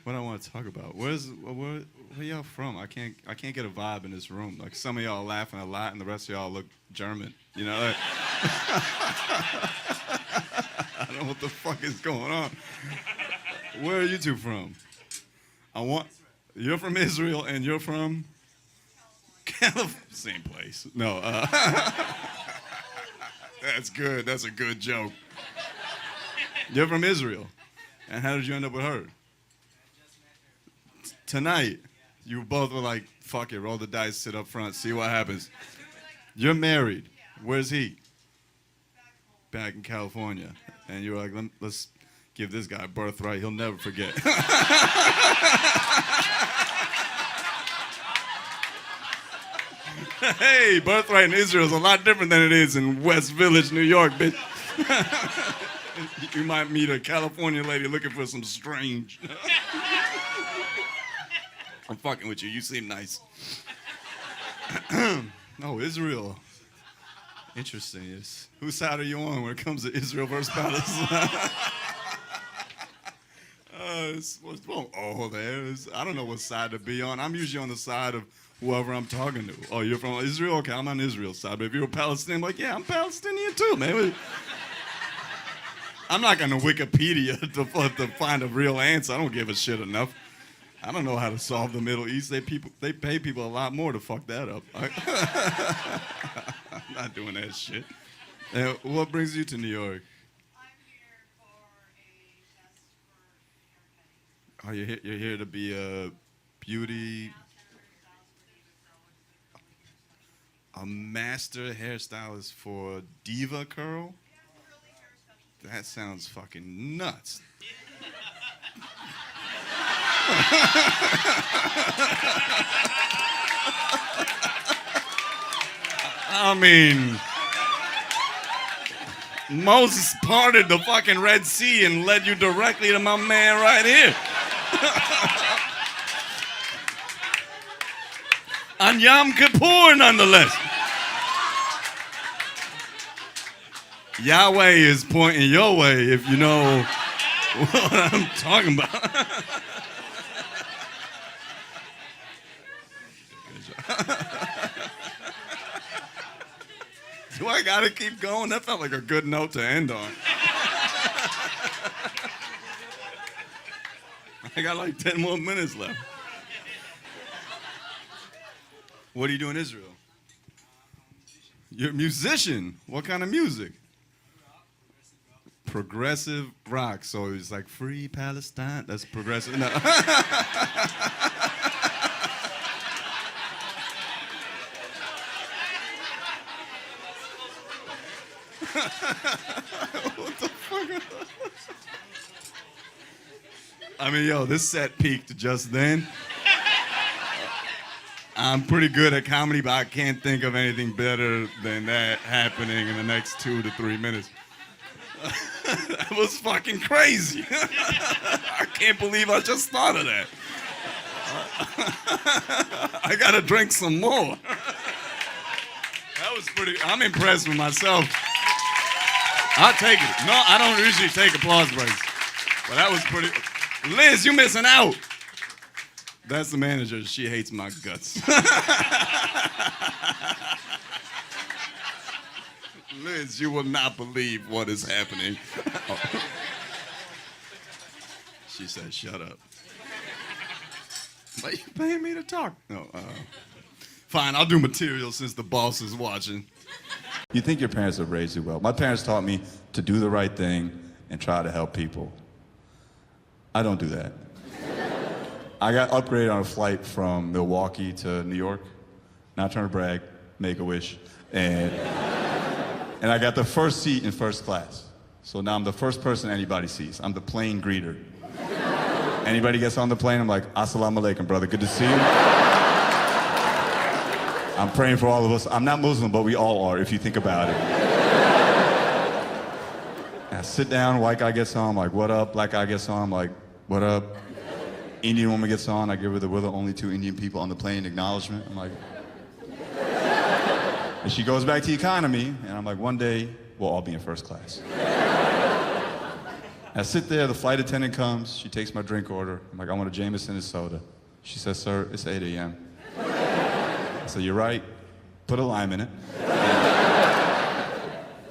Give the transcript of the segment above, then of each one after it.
what I want to talk about. Where y'all from? I can't get a vibe in this room. Like some of y'all laughing a lot, and the rest of y'all look German. You know, like, I don't know what the fuck is going on. Where are you two from? You're from Israel, and you're from California. Same place. No. That's good. That's a good joke. You're from Israel, and how did you end up with her? Tonight, you both were like, fuck it, roll the dice, sit up front, see what happens. You're married. Where's he? Back in California. And you were like, let's give this guy a birthright. He'll never forget. Hey, birthright in Israel is a lot different than it is in West Village, New York, bitch. You might meet a California lady looking for some strange. I'm fucking with you. You seem nice. Oh, Israel. Interesting. Whose side are you on when it comes to Israel versus Palestine? I don't know what side to be on. I'm usually on the side of whoever I'm talking to. Oh, you're from Israel? Okay, I'm on Israel's side. But if you're a Palestinian, I'm like, yeah, I'm Palestinian too, man. I'm not going to Wikipedia to find a real answer. I don't give a shit enough. I don't know how to solve the Middle East. They pay people a lot more to fuck that up. I'm not doing that shit. What brings you to New York? I'm here for a test for haircutting. Oh, you're here to be a beauty, a master hairstylist for Diva Curl? That sounds fucking nuts. I mean, Moses parted the fucking Red Sea and led you directly to my man right here. On Yom Kippur, nonetheless. Yahweh is pointing your way if you know what I'm talking about. Do I gotta keep going? That felt like a good note to end on. I got like 10 more minutes left. What do you do in Israel? You're a musician. What kind of music? Progressive rock. So it's like Free Palestine. That's progressive. No. What the fuck? I mean, yo, this set peaked just then. I'm pretty good at comedy, but I can't think of anything better than that happening in the next 2 to 3 minutes. That was fucking crazy. I can't believe I just thought of that. I gotta drink some more. That was I'm impressed with myself. I'll take it. No, I don't usually take applause breaks. But that was pretty. Liz, you missing out. That's the manager. She hates my guts. Liz, you will not believe what is happening. Oh. She said, shut up. Why are you paying me to talk? No, fine, I'll do material since the boss is watching. You think your parents have raised you well. My parents taught me to do the right thing and try to help people. I don't do that. I got upgraded on a flight from Milwaukee to New York. Not trying to brag, make a wish. And I got the first seat in first class. So now I'm the first person anybody sees. I'm the plane greeter. Anybody gets on the plane, I'm like, Assalamu alaikum, brother, good to see you. I'm praying for all of us. I'm not Muslim, but we all are, if you think about it. And I sit down, white guy gets on, I'm like, what up? Black guy gets on, I'm like, what up? Indian woman gets on, I give her we're the only 2 Indian people on the plane acknowledgement. I'm like, and she goes back to economy, and I'm like, one day, we'll all be in first class. I sit there, the flight attendant comes, she takes my drink order. I'm like, I want a Jameson and soda. She says, sir, it's 8 a.m. I said, you're right, put a lime in it.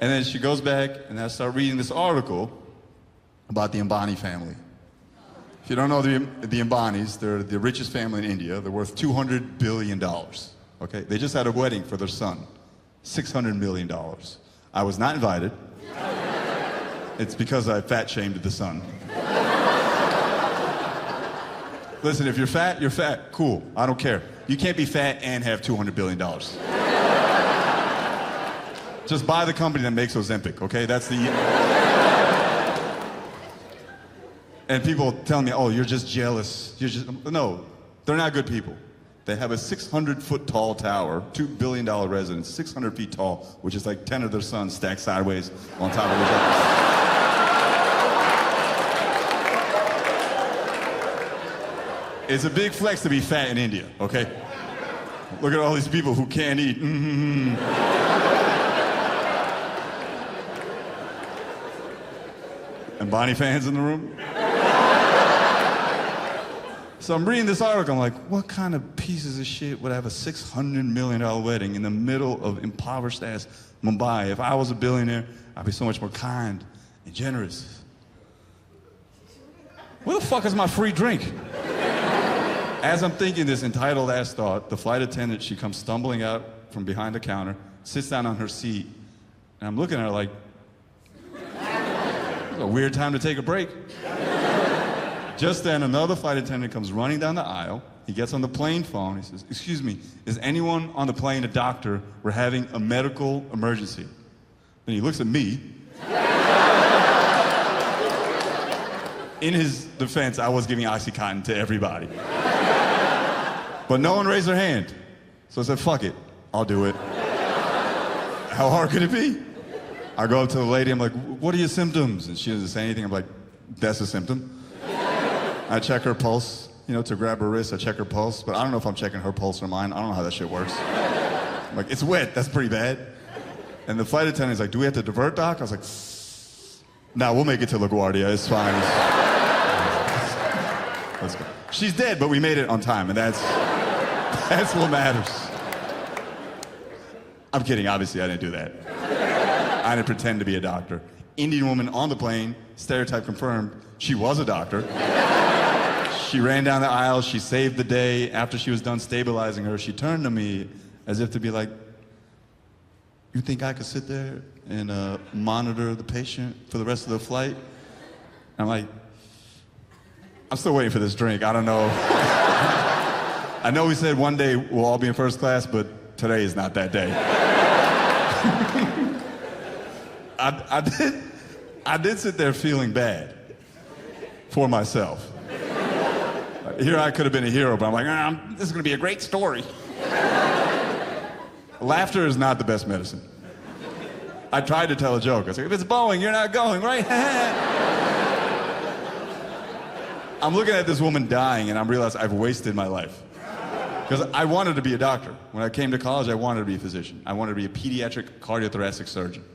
And then she goes back, and I start reading this article about the Ambani family. If you don't know the Ambanis, they're the richest family in India. They're worth $200 billion, okay? They just had a wedding for their son, $600 million. I was not invited. It's because I fat-shamed the son. Listen, if you're fat, cool, I don't care. You can't be fat and have $200 billion. Just buy the company that makes Ozempic, okay? That's the... And people tell me, oh, you're just jealous. No, they're not good people. They have a 600-foot tall tower, $2 billion residence, 600 feet tall, which is like 10 of their sons stacked sideways on top of each other. It's a big flex to be fat in India, okay? Look at all these people who can't eat. And Bonnie fans in the room? So I'm reading this article, I'm like, what kind of pieces of shit would have a $600 million wedding in the middle of impoverished ass Mumbai? If I was a billionaire, I'd be so much more kind and generous. Where the fuck is my free drink? As I'm thinking this entitled ass thought, the flight attendant, she comes stumbling out from behind the counter, sits down on her seat, and I'm looking at her like, it's a weird time to take a break. Just then, another flight attendant comes running down the aisle. He gets on the plane phone. He says, excuse me, is anyone on the plane a doctor? We're having a medical emergency. Then he looks at me. In his defense, I was giving Oxycontin to everybody. But no one raised their hand. So I said, fuck it, I'll do it. How hard could it be? I go up to the lady, I'm like, what are your symptoms? And she doesn't say anything. I'm like, that's a symptom. I check her pulse, to grab her wrist, I check her pulse, but I don't know if I'm checking her pulse or mine. I don't know how that shit works. I'm like, it's wet, that's pretty bad. And the flight attendant's like, do we have to divert, doc? I was like, nah, we'll make it to LaGuardia, it's fine. Let's go. She's dead, but we made it on time, and that's what matters. I'm kidding, obviously I didn't do that. I didn't pretend to be a doctor. Indian woman on the plane, stereotype confirmed, she was a doctor. She ran down the aisle, she saved the day. After she was done stabilizing her, she turned to me as if to be like, you think I could sit there and monitor the patient for the rest of the flight? I'm like, I'm still waiting for this drink, I don't know. I know we said one day we'll all be in first class, but today is not that day. I did sit there feeling bad for myself. Here I could have been a hero, but I'm like, this is gonna be a great story. Laughter is not the best medicine. I tried to tell a joke. I said, if it's Boeing, you're not going, right? I'm looking at this woman dying, and I realize I've wasted my life. Because I wanted to be a doctor. When I came to college, I wanted to be a physician. I wanted to be a pediatric cardiothoracic surgeon.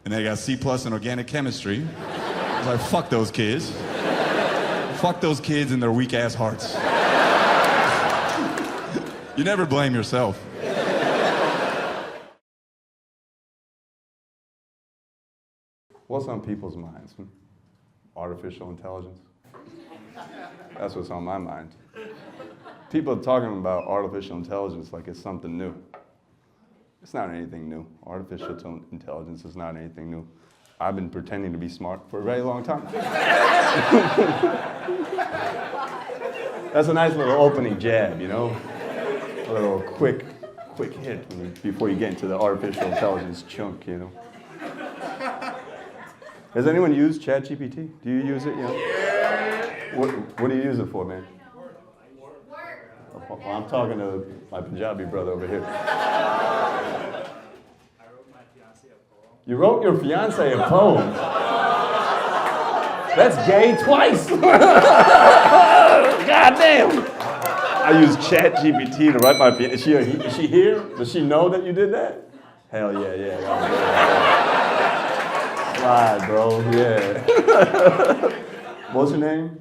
And then I got C+ in organic chemistry. I was like, fuck those kids. Fuck those kids and their weak-ass hearts. You never blame yourself. What's on people's minds? Artificial intelligence? That's what's on my mind. People are talking about artificial intelligence like it's something new. It's not anything new. Artificial intelligence is not anything new. I've been pretending to be smart for a very long time. That's a nice little opening jab, A little quick hit before you get into the artificial intelligence chunk, Has anyone used ChatGPT? Do you use it? What do you use it for, man? Well, I'm talking to my Punjabi brother over here. You wrote your fiance a poem. That's gay twice. God damn. I use ChatGPT to write my fiance. Is she here? Does she know that you did that? Hell yeah. Slide, bro. Yeah. What's your name?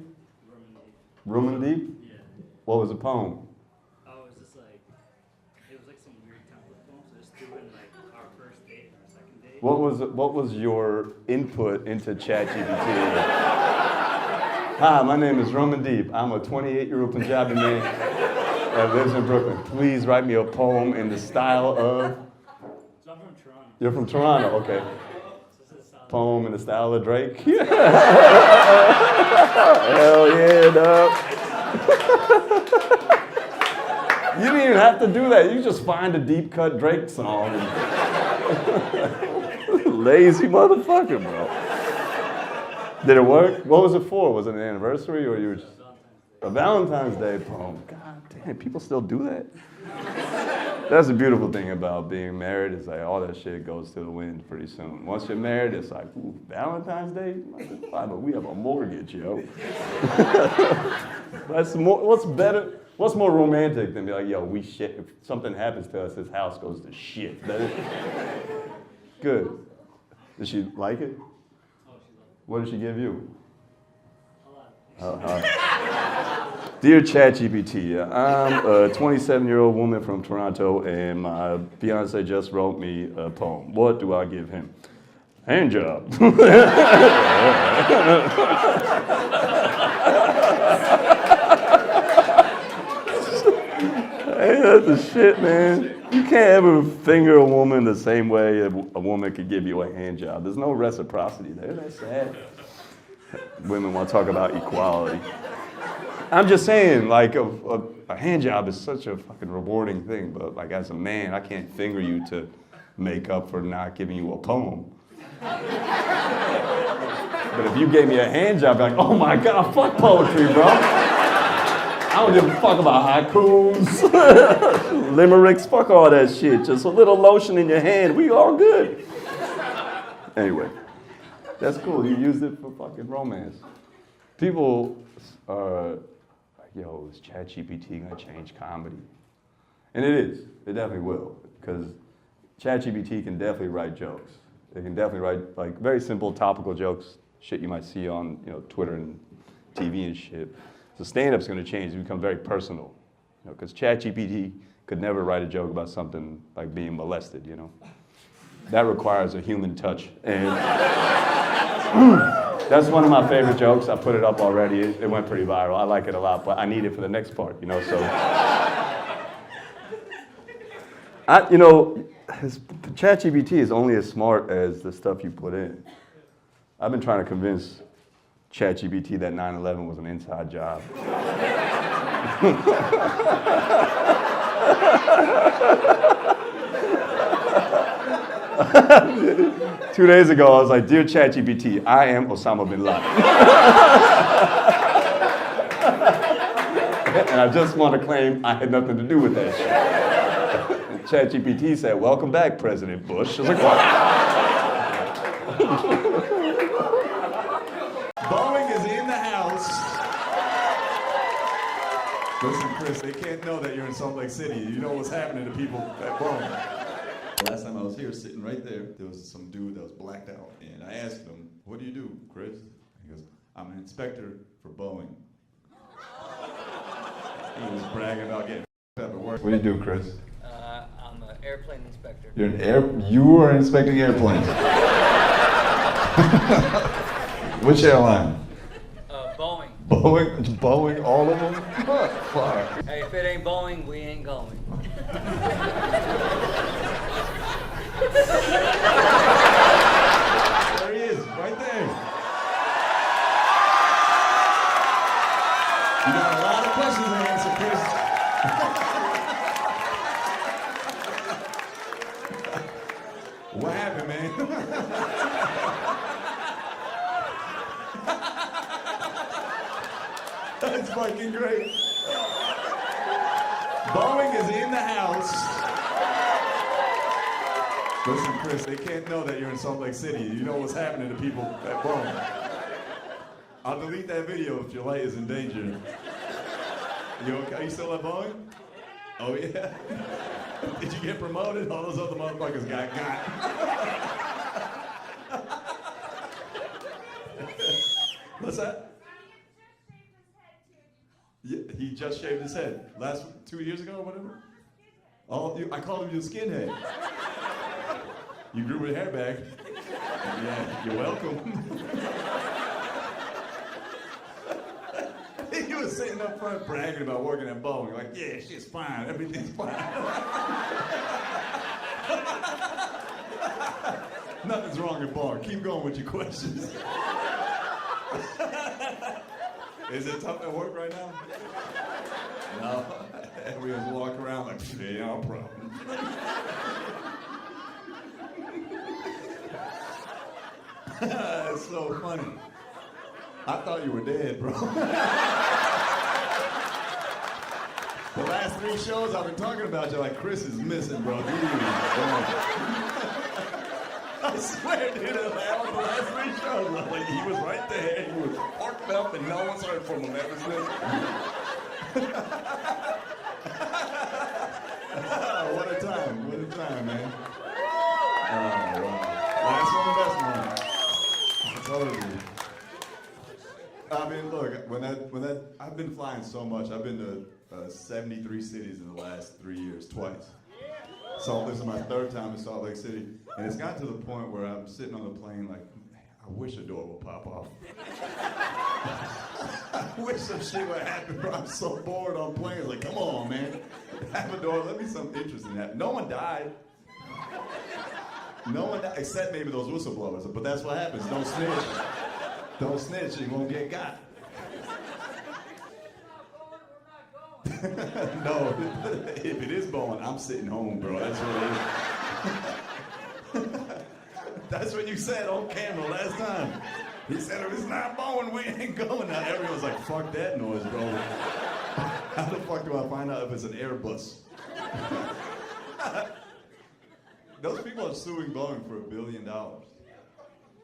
Room Deep? Yeah. What was the poem? Oh, it was just like, it was like some weird template poem, so just threw in like our first date and our second date. What was your input into ChatGPT? Hi, my name is Roman Deep. I'm a 28-year-old Punjabi man that lives in Brooklyn. Please write me a poem in the style of... So I'm from Toronto. You're from Toronto, okay. So this is Poem in the style of Drake. Hell yeah, dog. You didn't even have to do that. You just find a deep cut Drake song. Lazy motherfucker, bro. Did it work? What was it for? Was it an anniversary or you were just a Valentine's Day poem? God damn, people still do that? That's the beautiful thing about being married is like all that shit goes to the wind pretty soon. Once you're married, it's like, ooh, Valentine's Day? Fine, but we have a mortgage, yo. What's better? What's more romantic than be like, yo, we shit. If something happens to us, this house goes to shit. Good. Did she like it? Oh, she loved it. What did she give you? A lot. Dear ChatGPT, I'm a 27-year-old woman from Toronto, and my fiance just wrote me a poem. What do I give him? Hand job. Hey, that's the shit, man. You can't ever finger a woman the same way a woman could give you a hand job. There's no reciprocity there. That's sad. Women want to talk about equality. I'm just saying, like, a hand job is such a fucking rewarding thing, but like as a man, I can't finger you to make up for not giving you a poem. But if you gave me a hand job, I'd be like, oh my God, fuck poetry, bro. I don't give a fuck about haikus, limericks, fuck all that shit. Just a little lotion in your hand, we all good. Anyway, that's cool. You used it for fucking romance. People are like, yo, is ChatGPT gonna change comedy? And it is. It definitely will. Because ChatGPT can definitely write jokes. It can definitely write like very simple topical jokes, shit you might see on Twitter and TV and shit. So stand-up's gonna change. It's become very personal. Because ChatGPT could never write a joke about something like being molested, That requires a human touch. And that's one of my favorite jokes. I put it up already. It went pretty viral. I like it a lot, but I need it for the next part, so. ChatGPT is only as smart as the stuff you put in. I've been trying to convince ChatGPT that 9/11 was an inside job. 2 days ago, I was like, dear ChatGPT, I am Osama bin Laden. And I just want to claim I had nothing to do with that shit. And ChatGPT said, welcome back, President Bush. I was like, what? Boeing is in the house. Listen, Chris, they can't know that you're in Salt Lake City. You know what's happening to people at Boeing. Last time I was here, sitting right there, there was some dude that was blacked out. And I asked him, what do you do, Chris? He goes, I'm an inspector for Boeing. He was bragging about getting up at work. What do you do, Chris? I'm an airplane inspector. You are inspecting airplanes. Which airline? Boeing. Boeing, all of them? Fuck. Hey, if it ain't Boeing, we ain't going. There he is, right there. You got a lot of questions to answer, Chris. What happened, man? That's fucking great. Boeing is in the house. Listen, Chris, they can't know that you're in Salt Lake City. You know what's happening to people at Boeing. I'll delete that video if your life is in danger. You okay? Are you still at Boeing? Oh, yeah? Did you get promoted? All those other motherfuckers got. that? Yeah, he just shaved his head. 2 years ago or whatever? I called him you skinhead. You grew your hair back. Yeah, you're welcome. He was sitting up front bragging about working at Boeing. Like, yeah, shit's fine. Everything's fine. Nothing's wrong at Boeing. Keep going with your questions. Is it tough at work right now? No. We just walk around like, yeah, no problem. It's so funny. I thought you were dead, bro. The last 3 shows I've been talking about you, like, Chris is missing, bro. I swear, dude, the last 3 shows, like, he was right there. He was parked up and no one's heard from him ever since. What a time, man. Wow. Last one, the best one. I told you. I mean, look, I've been flying so much. I've been to 73 cities in the last 3 years, twice. So this is my 3rd time in Salt Lake City. And it's gotten to the point where I'm sitting on the plane like, I wish a door would pop off. I wish some shit would happen, bro. I'm so bored on planes. Like, come on, man. Have a door. Let me some interest in that. No one died. No one died, except maybe those whistleblowers. But that's what happens. Don't snitch. Don't snitch. You won't get got. No, if it is Boeing, I'm sitting home, bro. That's what it is. That's what you said on camera last time. He said, if it's not Boeing, we ain't going. Now everyone's like, fuck that noise, bro. How the fuck do I find out if it's an Airbus? Those people are suing Boeing for $1 billion.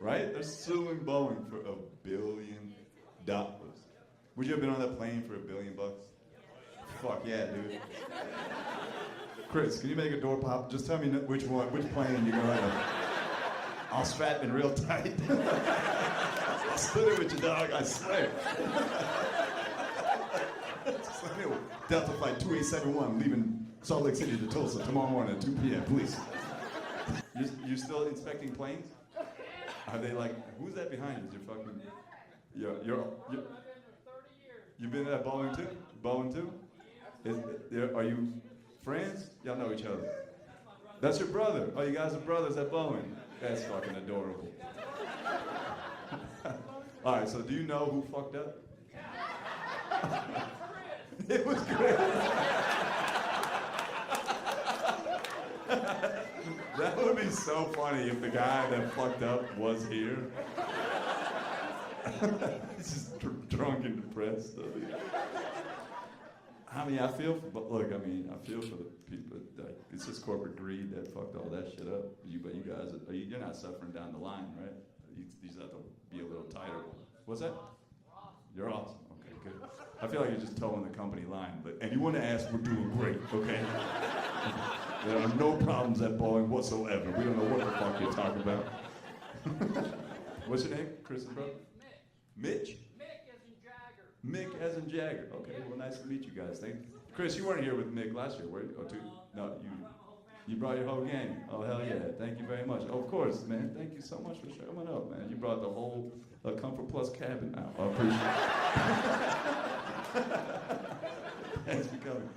Right? They're suing Boeing for $1 billion. Would you have been on that plane for $1 billion? Fuck yeah, dude. Chris, can you make a door pop? Just tell me which plane you're going to. I'll strap in real tight. I'll split it with you, dog, I swear. Delta Flight 2871 leaving Salt Lake City to Tulsa tomorrow morning at 2 p.m., please. You're still inspecting planes? Are they like, who's that behind you? Is your fucking, you've been at Boeing too? Boeing too? Are you friends? Y'all know each other. That's your brother. Oh, you guys are brothers at Boeing. That's fucking adorable. All right, so do you know who fucked up? It was great. That would be so funny if the guy that fucked up was here. He's just drunk and depressed. I mean, I feel for the people. Like, it's just corporate greed that fucked all that shit up. But you guys, you're not suffering down the line, right? You just have to be a little tighter. What's that? You're awesome. Okay, good. I feel like you're just towing the company line, and you want to ask, we're doing great, okay? There are no problems at Boeing whatsoever. We don't know what the fuck you're talking about. What's your name? Chris's brother? Mitch? Mick as in Jagger. Mick as in Jagger. Okay, well, nice to meet you guys. Thank you. Chris, you weren't here with Mick last year, were you? No, you brought your whole gang. Oh, hell yeah. Thank you very much. Oh, of course, man. Thank you so much for showing up, man. You brought the whole Comfort Plus cabin out. I appreciate it. Thanks for coming.